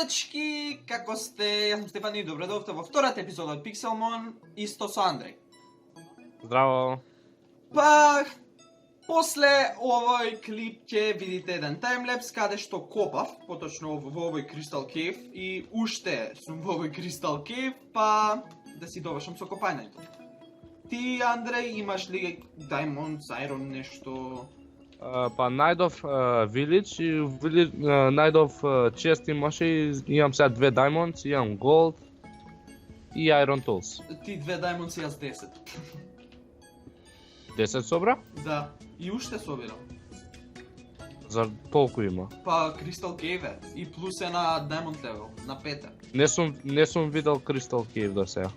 Дечки, како сте? Јас сум Стефан и добре дојдовте во втората епизода од Pixelmon, исто со Андреј. Здраво. Па, после овој клип ќе видите еден таймлепс каде што копав, поточно во овој Crystal Cave и уште сум во овој Crystal Cave, па да си довршам со копањето. Ти, Андреј, имаш ли Diamonds, Iron, нешто? Па најдов Village и најдов чест имаше и имам сега 2 Diamonds, имам Gold и Iron Tools. Ти 2 Diamonds и јас 10. 10 собра? Да, и уште собирам. За толку има. Па Crystal Cave и плюс е на Diamond level, на 5. Не сум видел Crystal Cave до сега.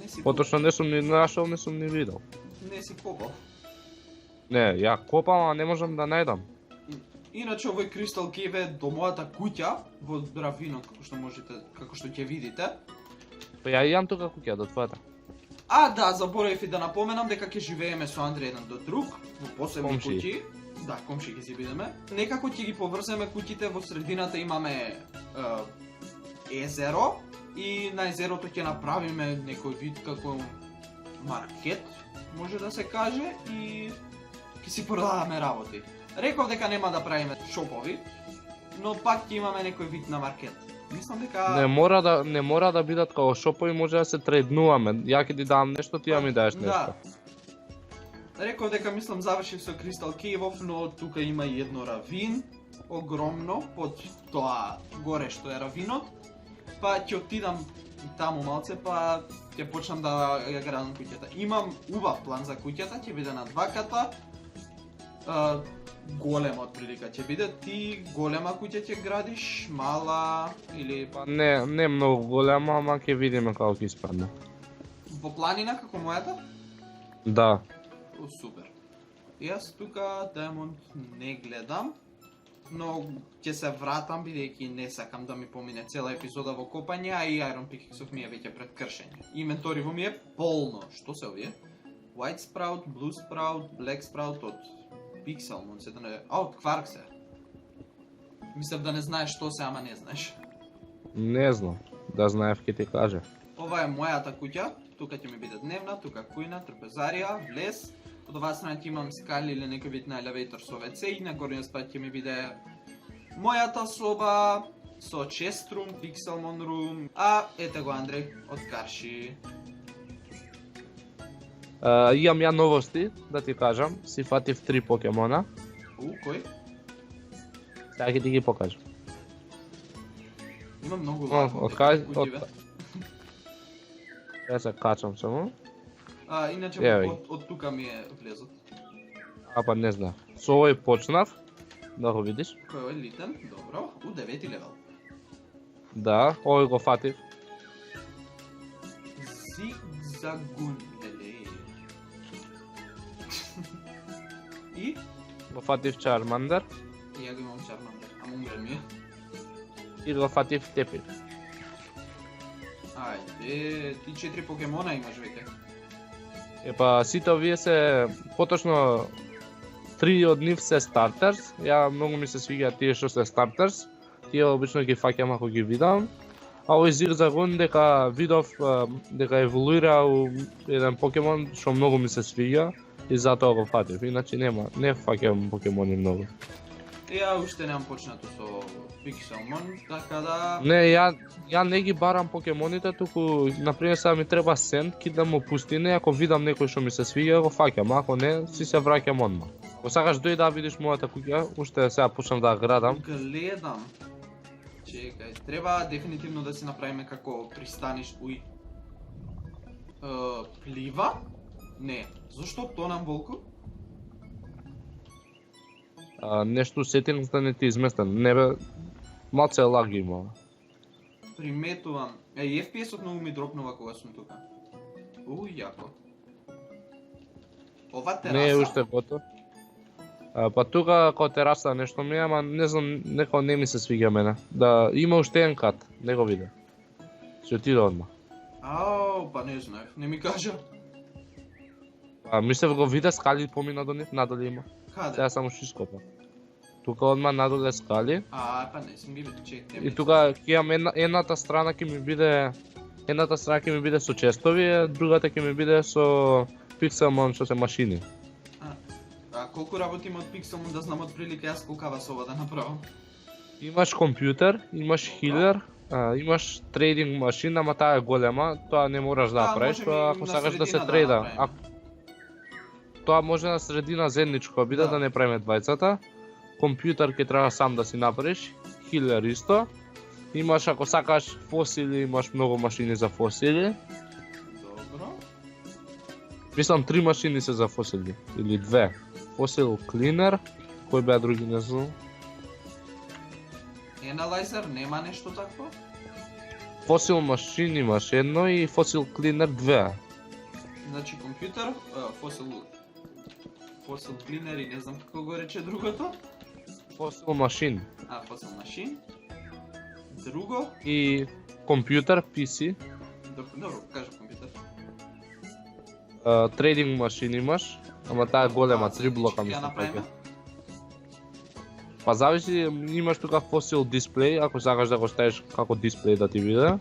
Не си Поточно не сум ни нашол, не сум ни видел. Не си копал. Не, ја копам, а не можам да најдам. Иначе овој Crystal Cave е до мојата куќа во равинот, како што ќе видите. Па ја имам тука куќа до твојата. А, да, заборавив и да напоменам дека ќе живееме со Андреј еден до друг, во посебни Комши. куќи. Да, комши ќе си бидеме. Некако ќе ги поврземе куќите, во средината имаме езеро и на езерото ќе направиме некој вид како маркет, може да се каже, и ќе си продаваме работи. Реков дека нема да правиме шопови, но пак ќе имаме некој вид на маркет. Мислам дека Не мора да бидат како шопови, може да се трейднуваме. Ја ќе ти дам нешто, ти ја ми даеш нешто. Да. Реков дека мислам завршив со Crystal Cave, но тука има и едно равин, огромно, под тоа горе што е равинот. Па ќе отидам таму малце, па ќе почнам да ја градам куќата. Имам убав план за куќата, ќе биде на 2 ката. Голема отприлика ќе биде. Ти голема куќа ќе градиш, мала или Па не многу голема, ама ќе видиме како ќе испадне. во планина како мојата? Да. О, супер. Јас тука Diamond не гледам, но ќе се вратам бидејќи не сакам да ми помине цела епизода во копање, а и Iron Pickaxe ми е веќе пред кршење. Инвенториво ми е полно. Што се овие? White Sprout, Blue Sprout, Black Sprout од Pixelmon се да не... А, од Quark се. Мислев да не знаеш што се, ама не знаеш. Не знам. Да знаев ќе ти каже. Ова е мојата куќа, тука ќе ми биде дневна, тука кујна, трпезарија, влез. Од оваа страна ќе имам скали или некој вид на елевейтор со WC и на горниот спат ќе ми биде мојата соба со chest room, Pixelmon room, а ете го Андреј од Карши. Имам ја новости, да ти кажам. Си фатив 3 покемона. Кој? Сега ќе ти ги покажам. Има многу Од кај- куќиве. Ја се качам само. Иначе Еве. од тука ми е влезот. Па не знам. Со овој почнав. Да го видиш. Кој е литен? Добро. У 9 левел. Да, овој го фатив. Зигзагун, еле. И? Го фатив Charmander И ја го имам Charmander, ама умре ми е. и го фатив Тепир. Ајде, ти 4 покемона имаш веќе. Епа сите овие се поточно 3 од нив се стартерс. Ја многу ми се свиѓаат тие што се стартерс. Тие обично ги фаќам ако ги видам. А овој Зигзагун дека видов дека еволуира у еден покемон што многу ми се свиѓа и затоа го фатив. Иначе не фаќам покемони многу. Ја уште немам почнато со Pixelmon, така да... Не, ја не ги барам покемоните, туку например сега ми треба сент, кидам му пустина, ако видам некој што ми се свиѓа, го фаќам, ако не, си се враќам одма. Ако сакаш дојди да видиш мојата куќа, уште сега почнам да ја градам. Гледам. Чекај, треба дефинитивно да си направиме како пристаниш, плива? Не. Зошто тонам волку? Нешто сетинг да не ти изместен. Не бе, малце лаг има. Приметувам. И FPS-от многу ми дропнува кога сум тука. Јако. Ова тераса? Не е уште готов. Па тука како тераса нешто ми е, ама не знам, некако не ми се свиѓа мене. Да има уште еден кат, не го виде. Си отиде одма. Ау, па не знаев, не ми кажа. Мислев го виде скали помина до нив, надали има. Каде? Сега само што ископа. тука одма надоле скали. Па не сум ги видел, чекай. И тука ќе имам едната страна ќе ми биде со честови, другата ќе ми биде со Pixelmon што се машини. А колку работи има од Pixelmon да знам отприлика јас колкава со ова да направам? Имаш компјутер, имаш хилер, имаш трейдинг машина, ама таа е голема, тоа не можеш да направиш, тоа ако сакаш да се трейда. Тоа може на средина заедничко биде да не правиме двајцата. Компјутер ќе треба сам да си направиш, хилер исто. Имаш ако сакаш фосили, имаш многу машини за фосили. Добро. Мислам 3 машини се за фосили или 2. Фосил клинер, кој беа други не знам. Analyzer нема нешто такво? Фосил машин имаш едно и фосил клинер 2. Значи компјутер, фосил клинер и не знам како го рече другото. Фосил машин. Фосил машин. Друго? И компјутер, PC. Добро, кажа компјутер. Трейдинг машин имаш, ама таа е голема, 3 блока Ја мислам. направиме? Па зависи, имаш тука фосил дисплей, ако сакаш да го ставиш како дисплей да ти биде.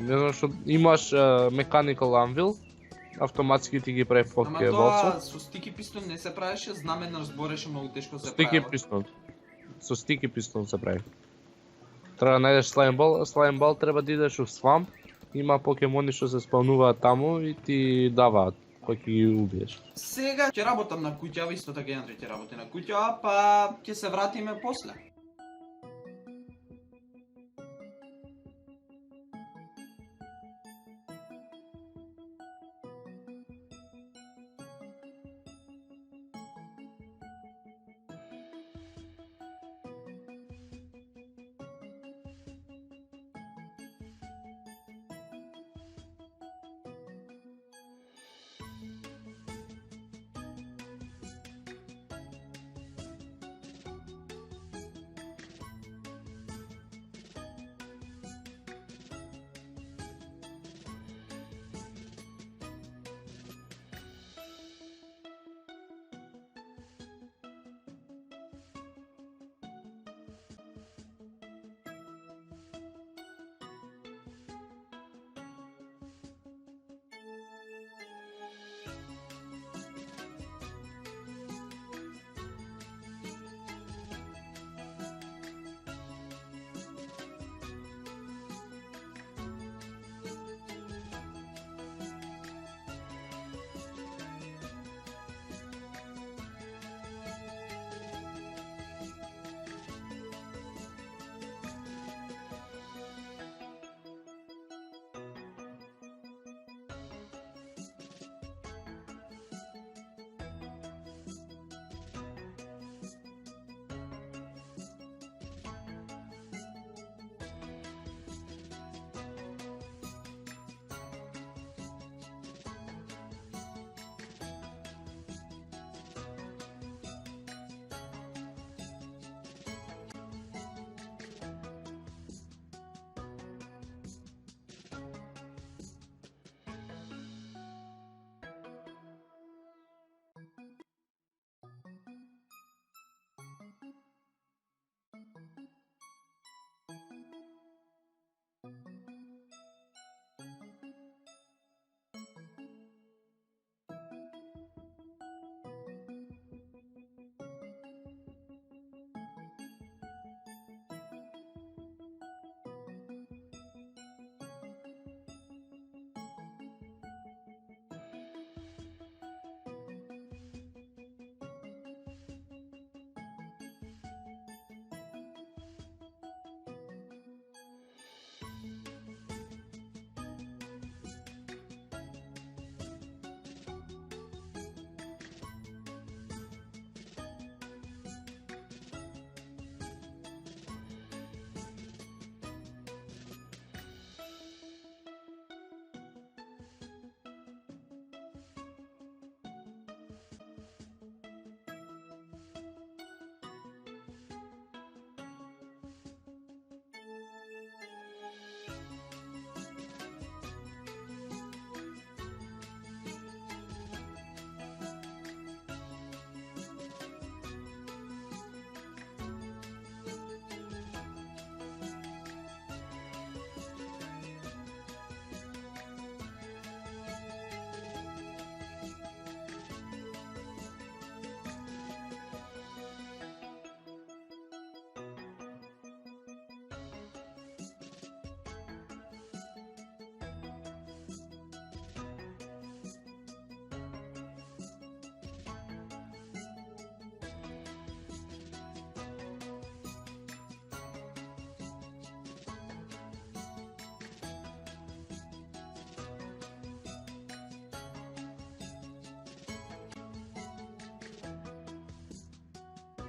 Не знам што имаш mechanical anvil, автоматски ти ги прави Ама фотки тоа со стики пистон не се правеше, знамен разбореше многу тешко се прави. Стики пистон. Со стики пистон се прави. Треба да најдеш слайм бал треба да идеш у свамп. Има покемони што се спавнуваат таму и ти даваат кој ќе ги убиеш. Сега ќе работам на куќа, исто така Андри ќе работи на куќа, па ќе се вратиме после.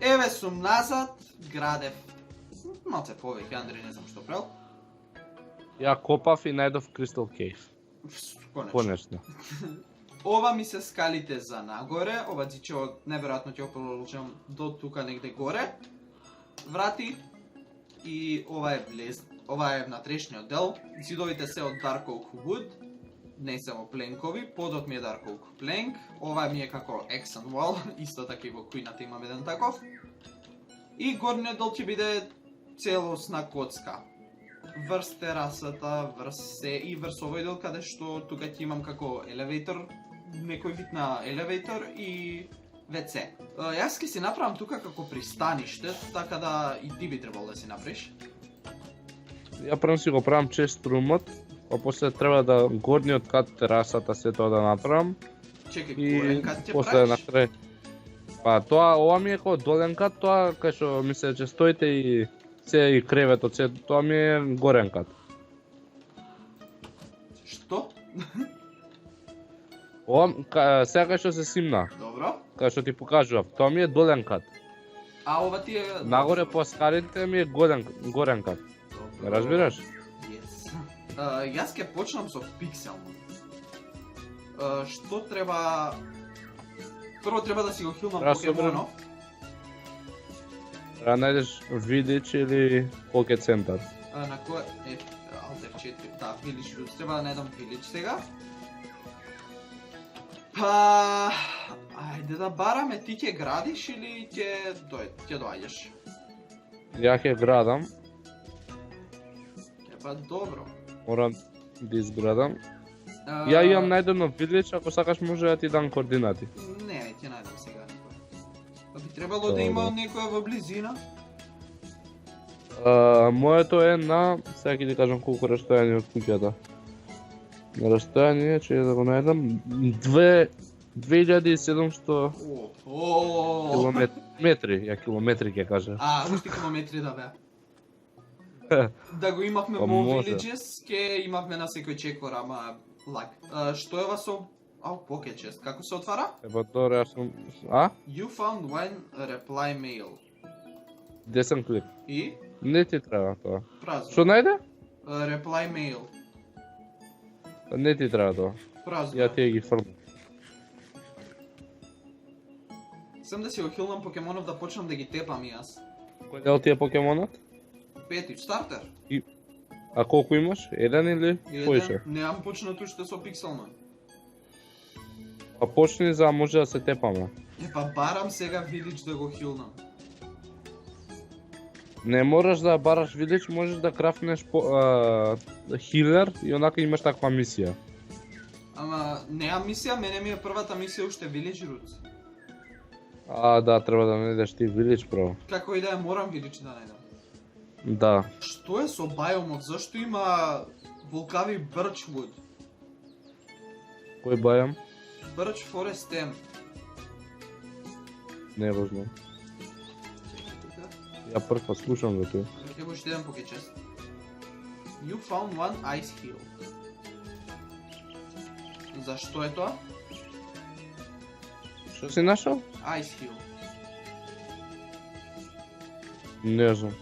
Еве сум назад, градев малце повеќе, Андри не знам што правил. Ја копав и најдов Crystal Cave. Конечно. Конечно. Ова ми се скалите за нагоре, ова зичево неверојатно ќе ополучам до тука негде горе. Врати и ова е внатрешниот дел. Зидовите се од Dark Oak Wood, не се во пленкови, подот ми е Dark Oak Plank, ова ми е како Exxon Wall, исто така и во кујната имам еден таков. И горниот дел ќе биде целосна коцка. Врз терасата, врз се и врз овој дел каде што тука ќе имам како елевейтор, некој вид на елевейтор и ВЦ. Јас ќе си направам тука како пристаниште, така да и ти би требало да си направиш. Ја прво си го правам чест румот, а после треба да горниот кат терасата се тоа да направам. Чекај, И горен кат ќе после на правиш? крај. Па тоа, ова ми е како долен кат, тоа кај што мисле че стоите и се и креветот, се тоа ми е горен кат. Што? Ова сега кај што се симна, Добро. кај што ти покажував, тоа ми е долен кат. А ова ти е... Нагоре по скалите ми е горен кат. Добро. Разбираш? Yes. Јас ќе почнам со пикселно. Што треба... Прво треба да си го хилнам Треба се покемонов. Треба најдеш Village или Pocket Center. На кој... Alter 4, да, Village Roots. Треба да најдам Village сега. Па... Ајде да бараме, ти ќе градиш или ќе доаѓаш? Ја ќе градам, Па добро. морам да изградам. Ја имам најдено Village, ако сакаш може да ти дам координати. Не, ќе најдам сега некој. Па би требало да има некоја во близина. Моето е на, сега ќе ти кажам колку растојание од куќата. На растојание, че да го најдам, 2700 километри, ја километри ќе кажа. Уште километри да беа. Да го имавме Па во може. Villages, ке имавме на секој чекор, ама лак. Што е ова со... Pocket Chest, како се отвара? Ева тоа јас сум... А? You found one reply mail. Десен клик. И? Не ти треба тоа. Празно. Што најде? Reply mail. Не ти треба тоа. Празно. Ја тие ги фрлам. Сам да си го хилнам покемонов да почнам да ги тепам и јас. Кој дел ти е покемонот? Пети, стартер. А колку имаш? Еден или поише? Неам почнат уште со пикселно. Па почни за да може да се тепаме. Па барам сега Village да го хилнам. Не мораш да бараш Village, можеш да крафнеш хилер и онака имаш таква мисија. Ама неам мисија, мене ми е првата мисија уште Village Roots. Да, треба да најдеш ти Village право. Како и да е, морам Village да најдам. Да. Што е со бајомот? Зашто има вулкави Birchwood? Кој бајам? Birch Forest M. Не го знам. Ја прв пат слушам за тоа. Ќе уште еден Pocket Chest. You found one ice hill. Зашто е тоа? Што си нашол? Ice hill. Не знам.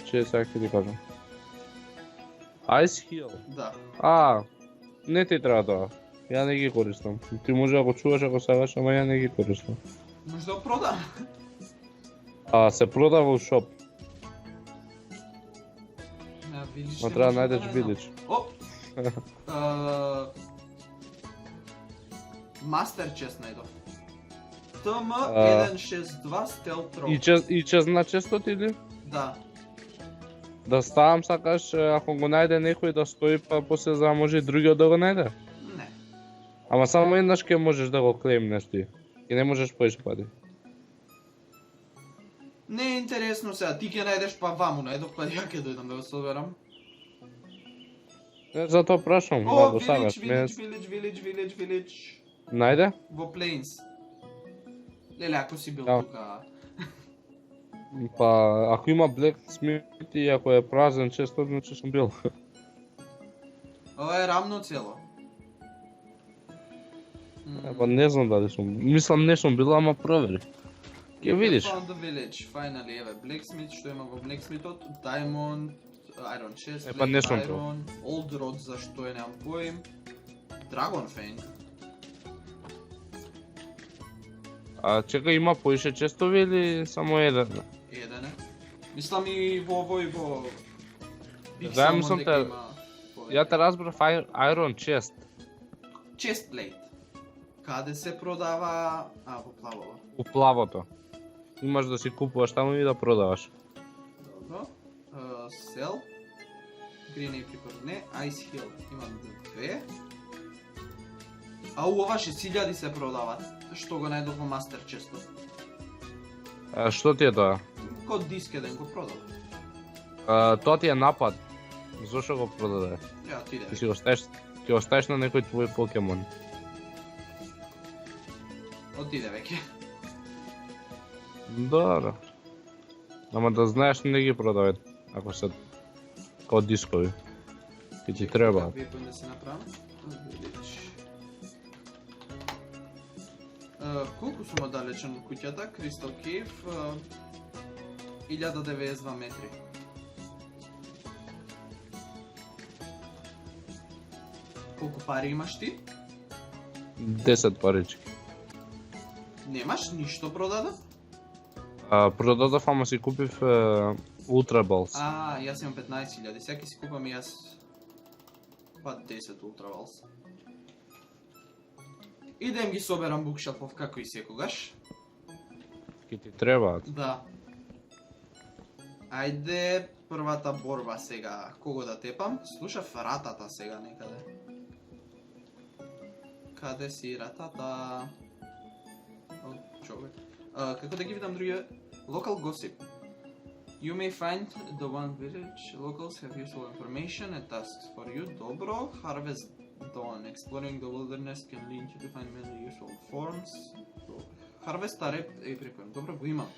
Че сега ќе ти кажам. Ice Hill. Да. Не ти треба тоа. Ја не ги користам. Ти може да го чуваш ако сакаш, ама ја не ги користам. Може да го продам. Се продава у шоп. Village. Но треба да најдеш Village. Оп. Master Chest најдов. TM162 Stealth Rope. И чезна честот или? Да. Да ставам сакаш, ако го најде некој да стои, па после за да може и другиот да го најде? Не. Ама само еднаш ќе можеш да го клеймнеш ти. И не можеш поиш пати. Не е интересно сега, ти ќе најдеш па ваму најдов, па ја ќе дојдам да го соберам. Не, затоа прашам, да го сакаш. Village. Најде? Во Plains. Леле, ако си бил Да. тука. Па, ако има Blacksmith и ако е празен често, значи сум бил. Ова е рамно цело. Па не знам дали сум. Мислам не сум бил, ама провери. Ќе видиш. Found the village, finally, еве, Blacksmith, што има во Blacksmithот, Diamond, Iron Chest, Епа, не сум Iron, Old Rod, за што е немам поим, Dragon Fang. А чека има поише честови или само еден? Еден е. Мислам и во овој во Big Да, Salmon мислам дека те- има повеќе. Ја те разбрав Iron Chest. Chestplate. Каде се продава? Во плавово. У плавото. Имаш да си купуваш таму и да продаваш. Добро. Sell. Green Apricot не. Ice Hill. Имам две. А ова 6000 се продават. Што го најдов во Master Chest-от. Што ти е тоа? Код диск еден го продав. Тоа ти е напад. Зошто го продаде? Ја, отиде. Ти си го оставиш, ти го оставиш на некој твој покемон. Отиде веќе. Добро. Ама да знаеш не ги продават, ако се као дискови. Ки ти треба. Какви е да се направам? Колку сум оддалечен од куќата? Crystal Cave, 1092 метри. Колку пари имаш ти? 10 парички. Немаш ништо продадо? Продадов, ама си купив Ultra Balls. Јас имам 15.000, сега ќе си купам и јас па 10 Ultra Balls. Идем ги соберам букшелфов како и секогаш. Ки ти требаат. Да. Ајде, првата борба сега. Кого да тепам? Слушав ратата сега некаде. Каде си ратата? О, човек. Како да ги видам другија? Local gossip. You may find the one village. Locals have useful information and tasks for you. Добро. Harvest Dawn. Exploring the wilderness can lead you to find many useful forms. Harvest Rep Apricot. Добро, го имам.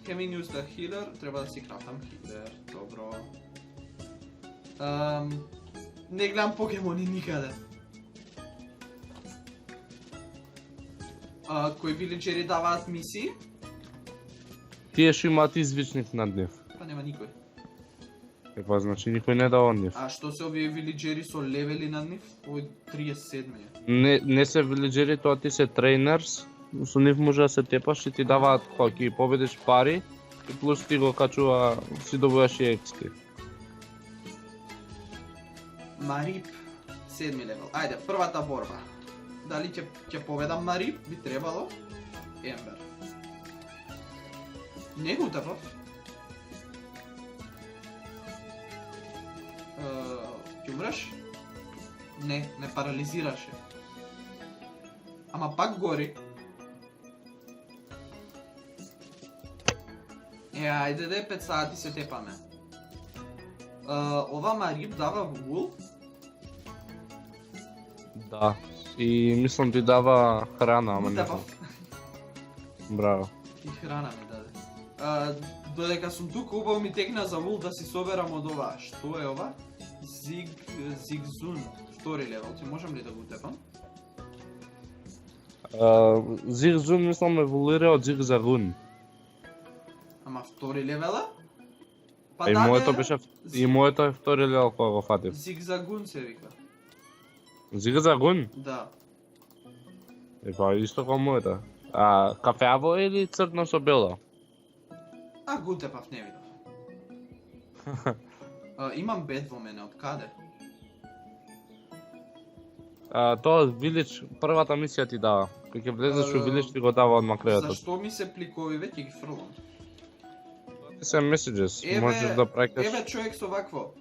Having used a healer, треба да си крафтам healer. Добро. Не гледам покемони никаде. Кои вилиджери даваат мисии? Тие што имаат извичник над нив. Па нема никој. Епа, значи никој не дава од нив. А што се овие вилиджери со левели над нив? Овој 37 е. Не се вилиджери, тоа ти се трейнерс. Со нив може да се тепаш и ти даваат кога ќе победиш пари и плюс ти го качува, си добиваш и XP. Марип, 7 левел. Ајде, првата борба. Дали ќе победам Марип? Би требало. Ембер. Не го утепав. Ќе умреш? Не парализираше. Ама пак гори. Ајде да 5 сати се тепаме. Ова Марип дава вул? Да. И мислам ти дава храна, ама не знам. Браво. И храна ми даде. Додека сум тука, убаво ми текна за вул да си соберам од ова. Што е ова? Зигзун. Втори левел. Ти можам ли да го утепам? Зигзун мислам еволуира од Зигзагун. Ама втори левела? И моето беше и моето е втори левел кога го фатив. Зигзагун се вика. Зигзагун? Да. Епа исто како моето. Кафеаво или црно со бело? Го утепав, не видов. Имам бед во мене, од каде? Тоа вилидж, првата мисија ти дава. Кога ќе влезеш во вилидж ти го дава одма крајот. Зашто ми се пликови веќе ги фрлам? Тоа се messages, можеш да праќаш. Еве човек со вакво.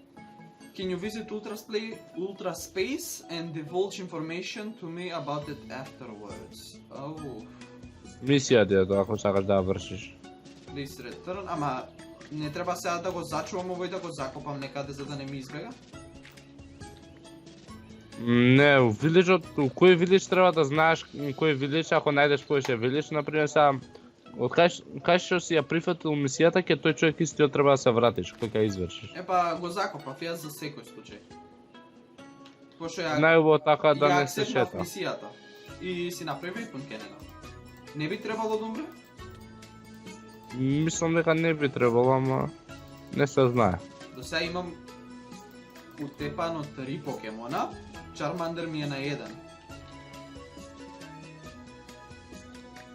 Can you visit Ultra Space and divulge information to me about it afterwards? Мисија ти е тоа ако сакаш да ја вршиш. Please return, ама не треба сега да го зачувам овој да го закопам некаде за да не ми избега? Не, у вилиджот, у кој вилидж треба да знаеш кој вилидж, ако најдеш поише вилидж, например сега, од кај што си ја прифатил мисијата, ќе тој човек истиот треба да се вратиш, кој ќе извршиш. Епа, го закопав јас за секој случај. Пошто ја... Најубаво така да не се акцептнав шета. мисијата. И си направи и пункенена. Не би требало да умре? Мислам дека не би требало, ама не се знае. До сега имам утепано 3 покемона, Charmander ми е на 1.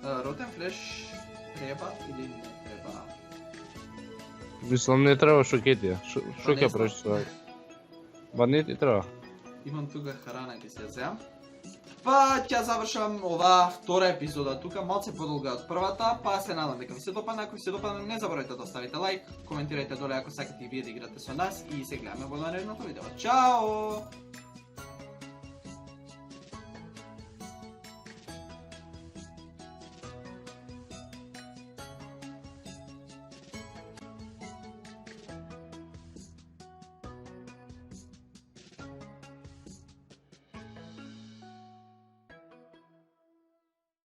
Ротен флеш треба или не треба? Мислам не треба, што ќе ти е. Што Па не ќе знам. правиш тоа? Ба не ти треба. Имам тука храна, ќе се земам. Па ќе завршам оваа втора епизода тука, малце подолга од првата, па се надам дека ви се допадна. Ако ви се допадна, не заборавајте да оставите лайк, коментирајте доле ако сакате и вие да играте со нас и се гледаме во наредното видео. Чао!